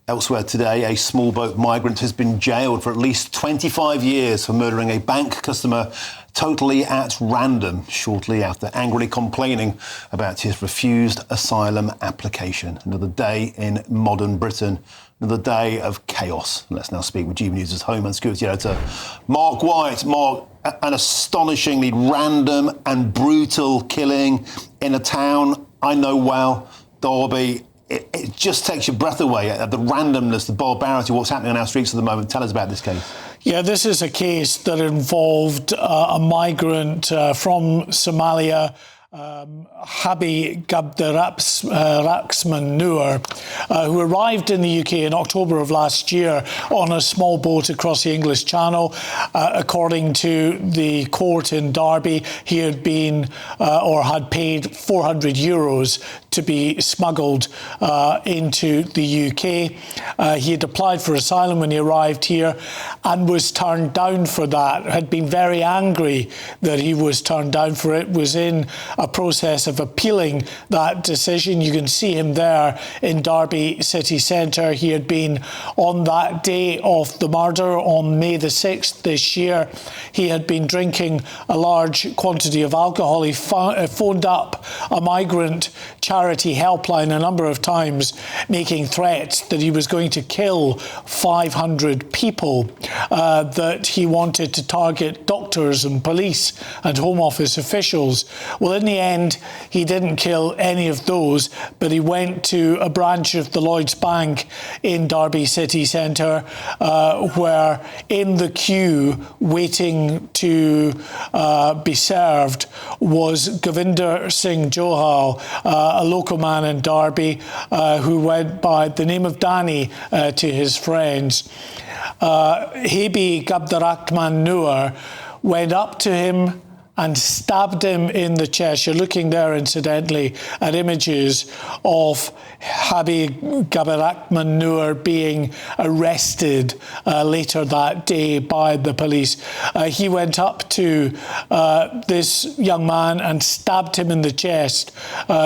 Elsewhere today, a small boat migrant has been jailed for at least 25 years for murdering a bank customer totally at random, shortly after angrily complaining about his refused asylum application. Another day in modern Britain, another day of chaos. Let's now speak with GB News' Home and Security Editor, Mark White. Mark, an astonishingly random and brutal killing in a town I know well, Derby. It just takes your breath away at the randomness, the barbarity, what's happening on our streets at the moment. Tell us about this case. Yeah, this is a case that involved a migrant from Somalia, Haybe Cabdiraxmaan Nur, who arrived in the UK in October of last year on a small boat across the English Channel. According to the court in Derby, he had been or had paid 400 euros to be smuggled into the UK. He had applied for asylum when he arrived here and was turned down for that, had been very angry that he was turned down for it, was in a process of appealing that decision. You can see him there in Derby city centre. He had been on that day of the murder on May the 6th this year. He had been drinking a large quantity of alcohol. He phoned up a migrant charity helpline a number of times, making threats that he was going to kill 500 people, that he wanted to target doctors and police and Home Office officials. Well, in the end, he didn't kill any of those, but he went to a branch of the Lloyds Bank in Derby city centre, where in the queue waiting to be served was Gurvinder Singh Johal, a local man in Derby who went by the name of Danny to his friends. Haybe Cabdiraxmaan Nur went up to him and stabbed him in the chest. You're looking there, incidentally, at images of Haybe Cabdiraxmaan Nur being arrested later that day by the police. He went up to this young man and stabbed him in the chest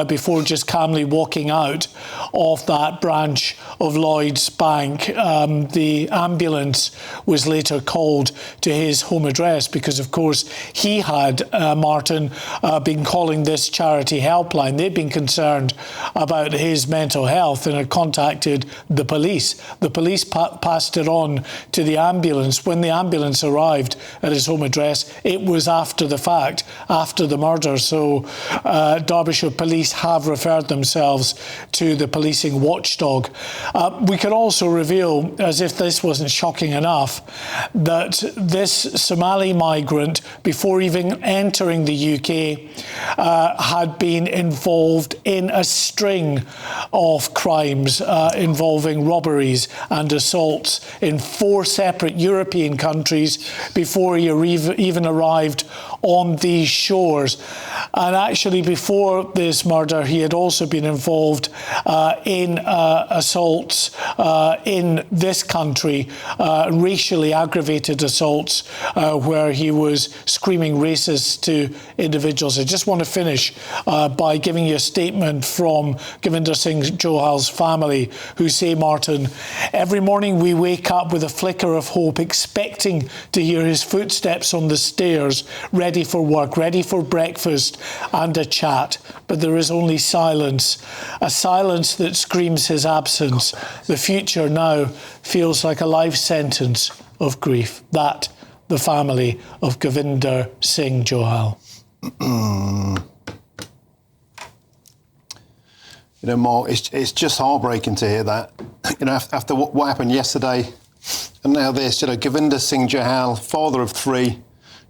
before just calmly walking out of that branch of Lloyds Bank. The ambulance was later called to his home address because, of course, he had Martin been calling this charity helpline. They'd been concerned about his mental health and had contacted the police. The police passed it on to the ambulance. When the ambulance arrived at his home address, it was after the fact, after the murder. So Derbyshire police have referred themselves to the policing watchdog. We can also reveal, as if this wasn't shocking enough, that this Somali migrant, before even entering the UK, had been involved in a string of crimes involving robberies and assaults in 4 separate European countries before he even arrived on these shores. And actually, before this murder, he had also been involved in assaults in this country, racially aggravated assaults, where he was screaming racist to individuals. I just want to finish by giving you a statement from Gurvinder Singh Johal's family, who say, Martin, every morning we wake up with a flicker of hope, expecting to hear his footsteps on the stairs, ready for work, ready for breakfast and a chat. But there is only silence, a silence that screams his absence. The future now feels like a life sentence of grief. That, the family of Gurvinder Singh Johal. You know, Mark, it's just heartbreaking to hear that. You know, after what happened yesterday, and now this. You know, Gurvinder Singh Johal, father of 3. You know,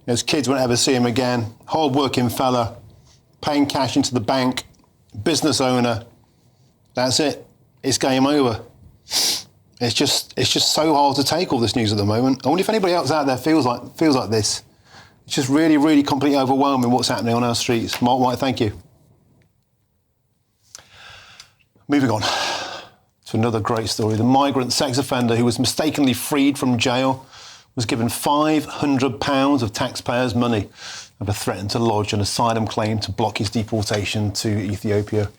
his kids won't ever see him again. Hard-working fella, paying cash into the bank, business owner. That's it. It's game over. It's just so hard to take all this news at the moment. I wonder if anybody else out there feels like this. It's just really, really completely overwhelming what's happening on our streets. Mark White, thank you. Moving on to another great story. The migrant sex offender who was mistakenly freed from jail was given £500 of taxpayers' money and threatened to lodge an asylum claim to block his deportation to Ethiopia.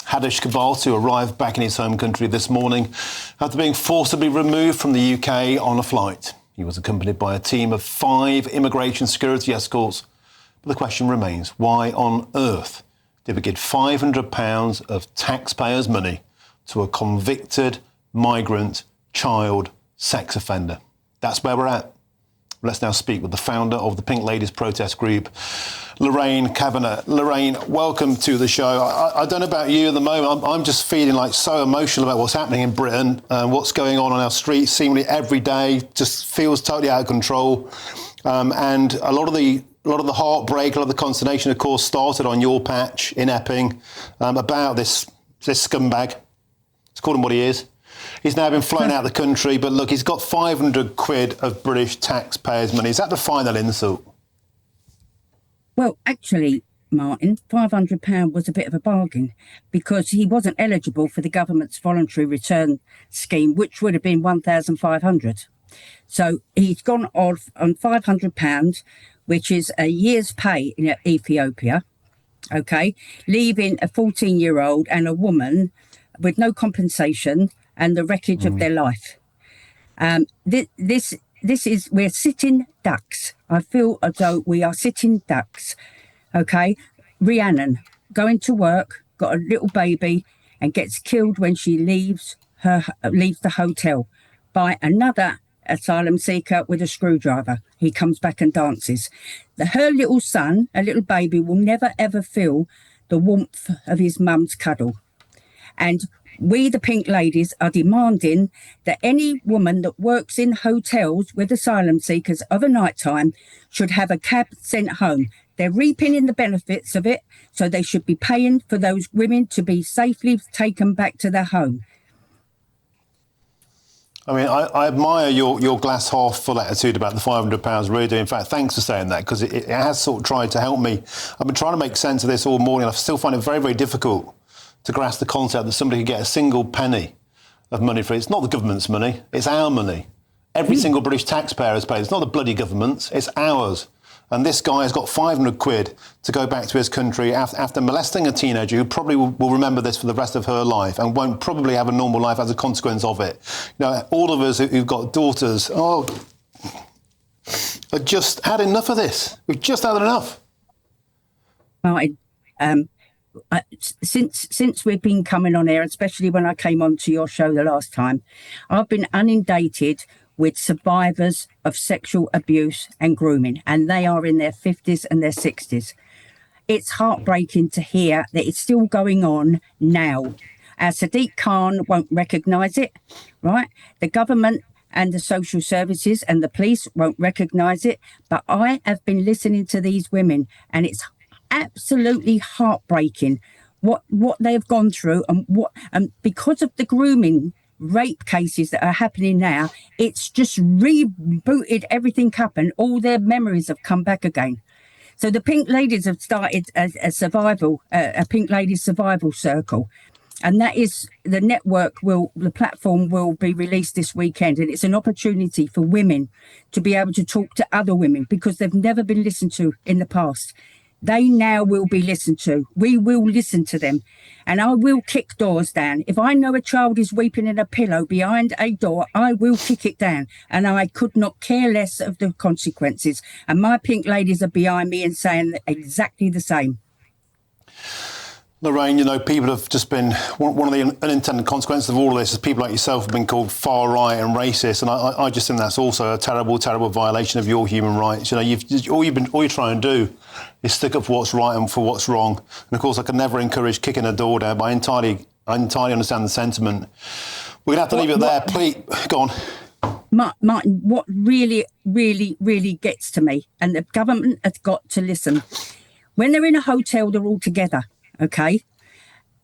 Haybe Cabdiraxmaan Nur arrived back in his home country this morning after being forcibly removed from the UK on a flight. He was accompanied by a team of 5 immigration security escorts. But the question remains, why on earth did we give £500 of taxpayers' money to a convicted migrant child sex offender? That's where we're at. Let's now speak with the founder of the Pink Ladies protest group, Lorraine Kavanagh. Lorraine, welcome to the show. I don't know about you at the moment. I'm just feeling like so emotional about what's happening in Britain, what's going on our streets seemingly every day. Just feels totally out of control. And a lot of the heartbreak, a lot of the consternation, of course, started on your patch in Epping about this scumbag. Let's call him what he is. He's now been flown out of the country, but look, he's got 500 quid of British taxpayers' money. Is that the final insult? Well, actually, Martin, £500 was a bit of a bargain because he wasn't eligible for the government's voluntary return scheme, which would have been £1,500. So he's gone off on £500, which is a year's pay in Ethiopia, OK, leaving a 14-year-old and a woman with no compensation and the wreckage of their life. This is, we're sitting ducks. I feel as though we are sitting ducks. OK, Rhiannon going to work, got a little baby and gets killed when she leaves the hotel by another asylum seeker with a screwdriver. He comes back and dances. Her little son, a little baby, will never ever feel the warmth of his mum's cuddle. And we, the Pink Ladies, are demanding that any woman that works in hotels with asylum seekers of a night time should have a cab sent home. They're reaping in the benefits of it, so they should be paying for those women to be safely taken back to their home. I mean, I admire your glass half full attitude about the £500, really do. In fact, thanks for saying that, because it has sort of tried to help me. I've been trying to make sense of this all morning. I still find it very, very difficult to grasp the concept that somebody could get a single penny of money for it. It's not the government's money, it's our money. Every single British taxpayer has paid. It's not the bloody government's, it's ours. And this guy has got 500 quid to go back to his country after molesting a teenager who probably will remember this for the rest of her life and won't probably have a normal life as a consequence of it. You know, all of us who've got daughters, have just had enough of this. We've just had enough. Martin, since we've been coming on air, especially when I came on to your show the last time, I've been inundated with survivors of sexual abuse and grooming, and they are in their 50s and their 60s. It's heartbreaking to hear that it's still going on now. Sadiq Khan won't recognise it, right? The government and the social services and the police won't recognise it, but I have been listening to these women, and it's absolutely heartbreaking what they've gone through, and because of the grooming rape cases that are happening now, it's just rebooted everything up and all their memories have come back again. So the Pink Ladies have started a Pink Ladies survival circle, and that is the platform will be released this weekend, and it's an opportunity for women to be able to talk to other women because they've never been listened to in the past. They now will be listened to. We will listen to them. And I will kick doors down. If I know a child is weeping in a pillow behind a door, I will kick it down. And I could not care less of the consequences. And my Pink Ladies are behind me and saying exactly the same. Lorraine, you know, people have just been, one of the unintended consequences of all of this is people like yourself have been called far right and racist, and I just think that's also a terrible, terrible violation of your human rights. You know, all you're trying to do is stick up for what's right and for what's wrong. And of course, I can never encourage kicking a door down, but I entirely understand the sentiment. We're going to have to leave it there. Please, go on. Martin, what really, really, really gets to me, and the government has got to listen. When they're in a hotel, they're all together. OK,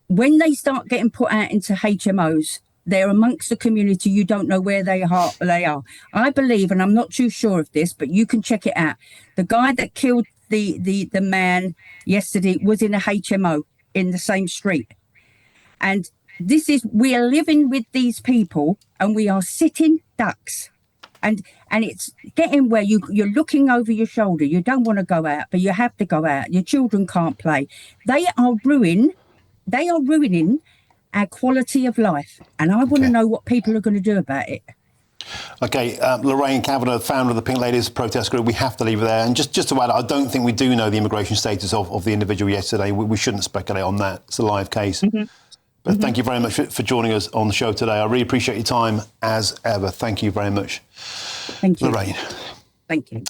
when they start getting put out into HMOs, they're amongst the community. You don't know where they are. I believe, and I'm not too sure of this, but you can check it out. The guy that killed the man yesterday was in a HMO in the same street. And we are living with these people and we are sitting ducks. And it's getting where you're looking over your shoulder. You don't want to go out, but you have to go out. Your children can't play. They are ruining they are ruining our quality of life. And I want to know what people are going to do about it. OK, Lorraine Kavanagh, founder of the Pink Ladies protest group, we have to leave it there. And just to add, I don't think we do know the immigration status of the individual yesterday. We shouldn't speculate on that. It's a live case. But thank you very much for joining us on the show today. I really appreciate your time as ever. Thank you very much. Thank you. Lorraine. Thank you.